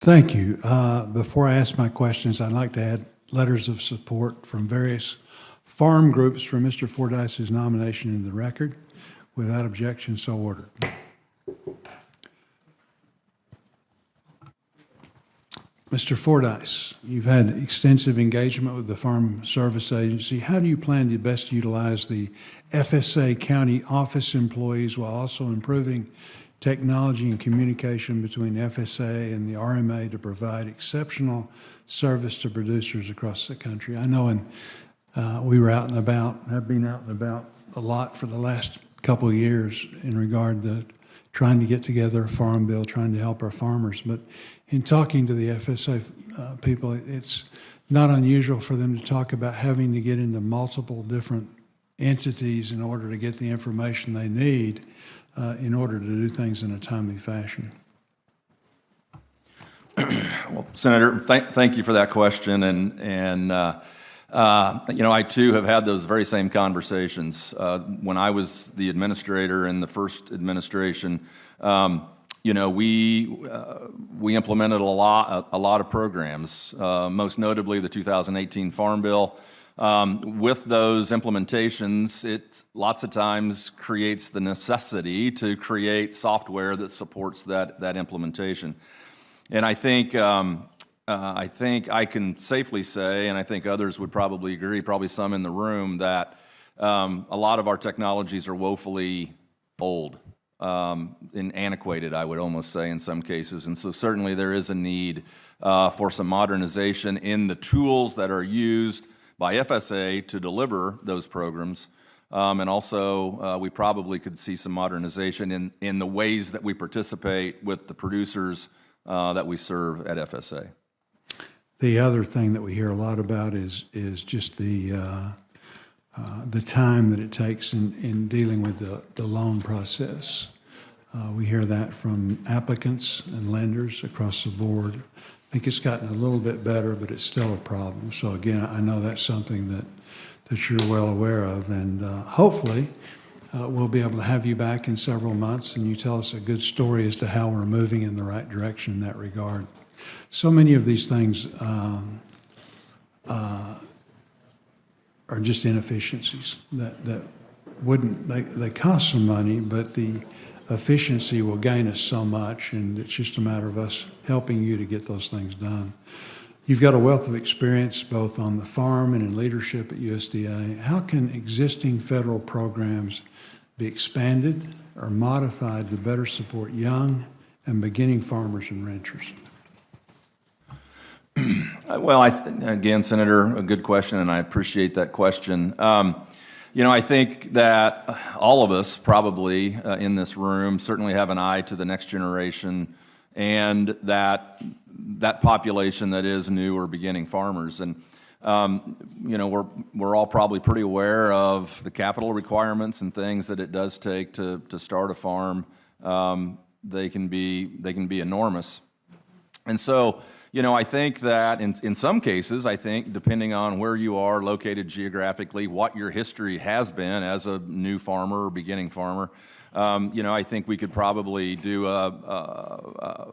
Thank you. Before I ask my questions, I'd like to add letters of support from various farm groups for Mr. Fordyce's nomination in the record. Without objection, so ordered. Mr. Fordyce, you've had extensive engagement with the Farm Service Agency. How do you plan to best utilize the FSA county office employees while also improving technology and communication between FSA and the RMA to provide exceptional service to producers across the country? I know we were out and about, have been out and about a lot for the last couple of years in regard to trying to get together a farm bill, trying to help our farmers. But in talking to the FSA people, it's not unusual for them to talk about having to get into multiple different entities in order to get the information they need in order to do things in a timely fashion. Well, Senator, thank you for that question, and I too have had those very same conversations. When I was the administrator in the first administration, we implemented a lot of programs, most notably the 2018 Farm Bill. With those implementations, it lots of times creates the necessity to create software that supports that implementation. And I think I can safely say, and I think others would probably agree, probably some in the room, that a lot of our technologies are woefully old. And antiquated, I would almost say in some cases. And so certainly there is a need for some modernization in the tools that are used by FSA to deliver those programs. And also we probably could see some modernization in the ways that we participate with the producers that we serve at FSA. The other thing that we hear a lot about is just the time that it takes in dealing with the loan process. We hear that from applicants and lenders across the board. I think it's gotten a little bit better, but it's still a problem. So again, I know that's something that you're well aware of, and hopefully we'll be able to have you back in several months and you tell us a good story as to how we're moving in the right direction in that regard. So many of these things are just inefficiencies that wouldn't, they cost some money, but the efficiency will gain us so much, and it's just a matter of us helping you to get those things done. You've got a wealth of experience both on the farm and in leadership at USDA. How can existing federal programs be expanded or modified to better support young and beginning farmers and ranchers? Well, again, Senator, a good question, and I appreciate that question. I think that all of us probably in this room certainly have an eye to the next generation and that population that is new or beginning farmers. And, we're all probably pretty aware of the capital requirements and things that it does take to start a farm. They can be enormous. And so, I think that in some cases, depending on where you are located geographically, what your history has been as a new farmer or beginning farmer, I think we could probably do a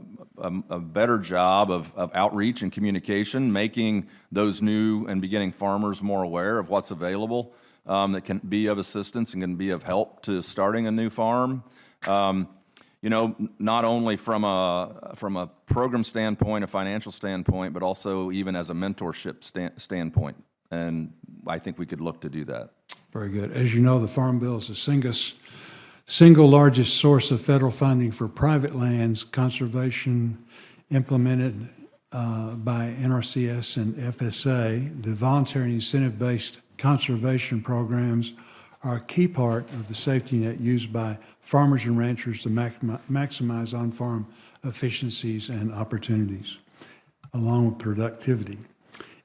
better job of outreach and communication, making those new and beginning farmers more aware of what's available that can be of assistance and can be of help to starting a new farm. Not only from a program standpoint, a financial standpoint, but also even as a mentorship standpoint. And I think we could look to do that. Very good. As you know, the Farm Bill is the single largest source of federal funding for private lands conservation implemented by NRCS and FSA. The voluntary incentive-based conservation programs are a key part of the safety net used by farmers and ranchers to maximize on-farm efficiencies and opportunities, along with productivity.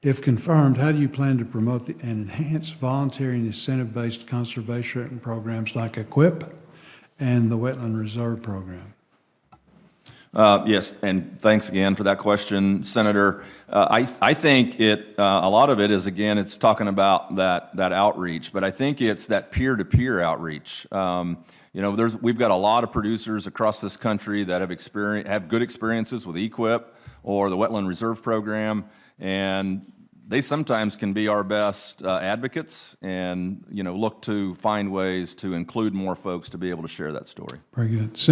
If confirmed, how do you plan to promote and enhance voluntary and incentive-based conservation programs like EQIP and the Wetland Reserve Program? Yes, and thanks again for that question, Senator. I think a lot of it is, again, it's talking about that outreach, but I think it's that peer-to-peer outreach. we've got a lot of producers across this country that have good experiences with EQIP or the Wetland Reserve Program, and they sometimes can be our best advocates and, look to find ways to include more folks to be able to share that story. Very good. Senator